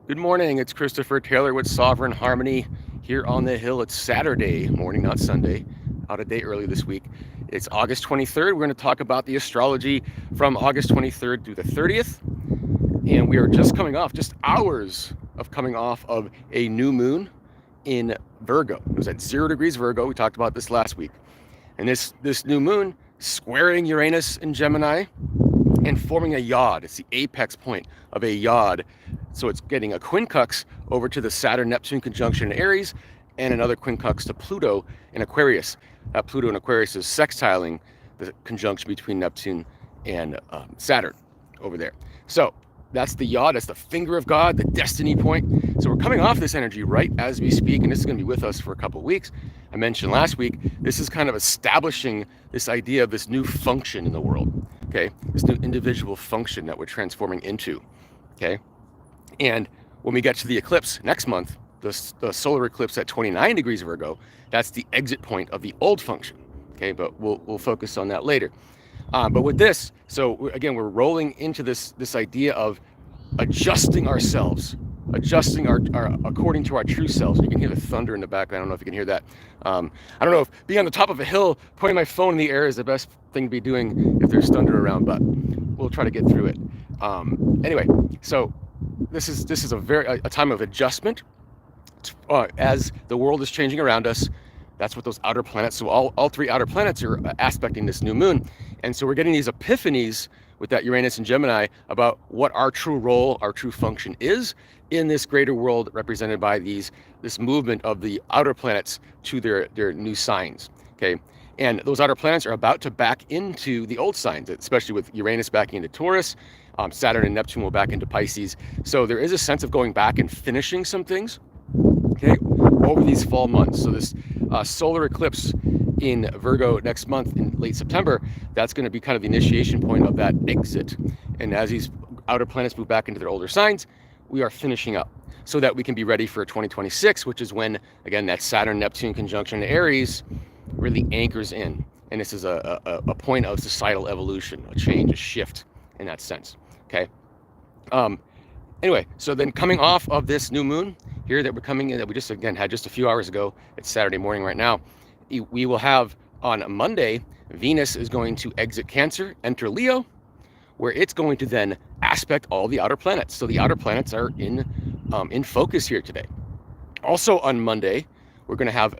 Good morning. It's Christopher Taylor with Sovereign Harmony here on the hill. It's Saturday morning, not Sunday. Out of date early this week. It's August 23rd. We're going to talk about the astrology from August 23rd through the 30th. And we are just coming off, just hours of coming off of a new moon in Virgo. It was at 0 degrees Virgo. We talked about this last week. And this new moon squaring Uranus in Gemini and forming a yod. It's the apex point of a yod. So it's getting a quincux over to the Saturn-Neptune conjunction in Aries and another quincux to Pluto in Aquarius. Pluto and Aquarius is sextiling the conjunction between Neptune and Saturn over there. So that's the yod, that's the finger of God, the destiny point. So we're coming off this energy right as we speak, and this is going to be with us for a couple of weeks. I mentioned last week, this is kind of establishing this idea of this new function in the world, okay? This new individual function that we're transforming into, okay? And when we get to the eclipse next month, the solar eclipse at 29 degrees Virgo, that's the exit point of the old function, okay? But we'll focus on that later. But with this, so again, we're rolling into this idea of adjusting ourselves, adjusting our according to our true selves. You can hear the thunder in the background. I don't know if you can hear that. I don't know if being on the top of a hill, pointing my phone in the air is the best thing to be doing if there's thunder around, but we'll try to get through it. Anyway, so this is a time of adjustment as the world is changing around us. That's what those outer planets, so all three outer planets are aspecting this new moon. And so we're getting these epiphanies with that Uranus and Gemini about what our true role, our true function is in this greater world represented by this movement of the outer planets to their new signs, okay? And those outer planets are about to back into the old signs, especially with Uranus backing into Taurus. Saturn and Neptune will back into Pisces. So there is a sense of going back and finishing some things, okay, over these fall months. So this solar eclipse in Virgo next month in late September, that's going to be kind of the initiation point of that exit. And as these outer planets move back into their older signs, we are finishing up so that we can be ready for 2026, which is when, again, that Saturn-Neptune conjunction in Aries really anchors in. And this is a point of societal evolution, a change, a shift in that sense, okay? Anyway, so then coming off of this new moon here that we're coming in, that we just, again, had just a few hours ago, it's Saturday morning right now, we will have on Monday, Venus is going to exit Cancer, enter Leo, where it's going to then aspect all the outer planets. So the outer planets are in focus here today. Also on Monday, we're going to have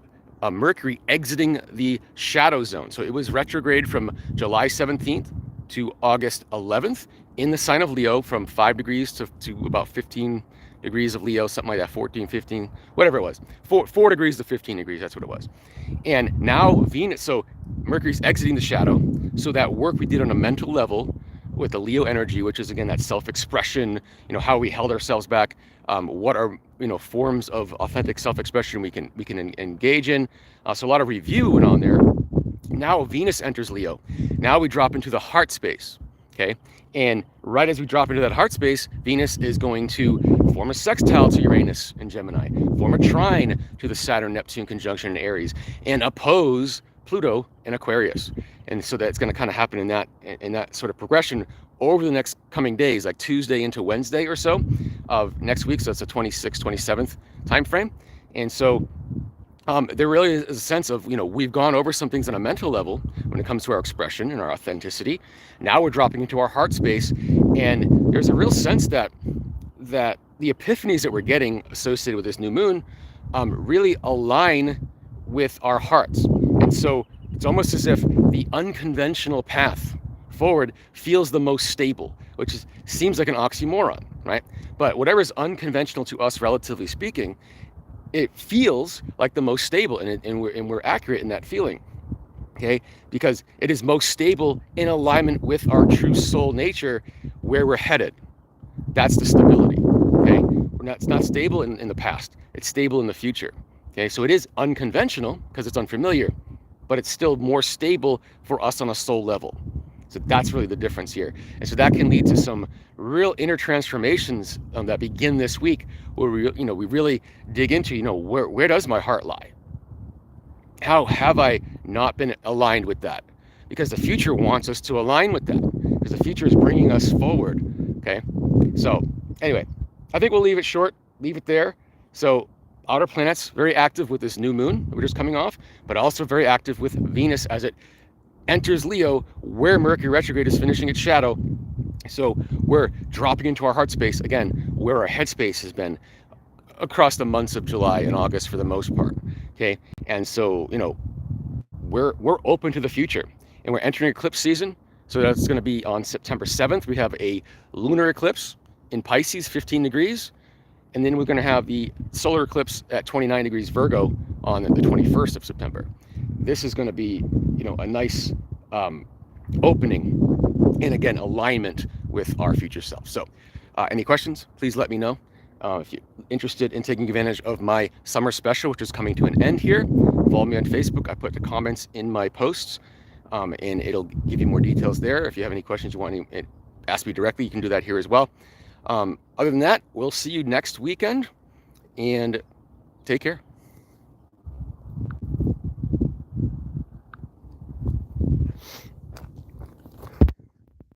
Mercury exiting the shadow zone. So it was retrograde from July 17th to August 11th in the sign of Leo from 5 degrees to about 15 degrees of Leo, something like that, 14, 15, whatever it was. 4 degrees to 15 degrees, that's what it was. And now Venus, so Mercury's exiting the shadow. So that work we did on a mental level with the Leo energy, which is, again, that self-expression, how we held ourselves back, what are, forms of authentic self-expression we can engage in. So a lot of review went on there. Now Venus enters Leo. Now we drop into the heart space, okay? And right as we drop into that heart space, Venus is going to form a sextile to Uranus in Gemini, form a trine to the Saturn-Neptune conjunction in Aries, and oppose Pluto in Aquarius. And so that's going to kind of happen in that sort of progression over the next coming days, like Tuesday into Wednesday or so of next week. So it's the 26th, 27th time frame. And so there really is a sense of, we've gone over some things on a mental level when it comes to our expression and our authenticity. Now we're dropping into our heart space, and there's a real sense that the epiphanies that we're getting associated with this new moon really align with our hearts. And so it's almost as if the unconventional path forward feels the most stable, which seems like an oxymoron, right? But whatever is unconventional to us, relatively speaking, it feels like the most stable, and we're accurate in that feeling, okay? Because it is most stable in alignment with our true soul nature, where we're headed. That's the stability, okay? It's not stable in the past. It's stable in the future, okay? So it is unconventional because it's unfamiliar, but it's still more stable for us on a soul level. So that's really the difference here. And so that can lead to some real inner transformations that begin this week, where we really dig into, where does my heart lie? How have I not been aligned with that? Because the future wants us to align with that, because the future is bringing us forward, okay? So anyway, I think we'll leave it short, leave it there. So outer planets very active with this new moon that we're just coming off, but also very active with Venus as it enters Leo, where Mercury retrograde is finishing its shadow. So we're dropping into our heart space again, where our headspace has been across the months of July and August for the most part. Okay, and so we're open to the future, and we're entering eclipse season. So that's going to be on September 7th. We have a lunar eclipse in Pisces, 15 degrees, and then we're going to have the solar eclipse at 29 degrees Virgo on the 21st of September. This is going to be, a nice opening, and again, alignment with our future self. So, any questions? Please let me know. If you're interested in taking advantage of my summer special, which is coming to an end here, follow me on Facebook. I put the comments in my posts, and it'll give you more details there. If you have any questions you want to ask me directly, you can do that here as well. Other than that, we'll see you next weekend, and take care.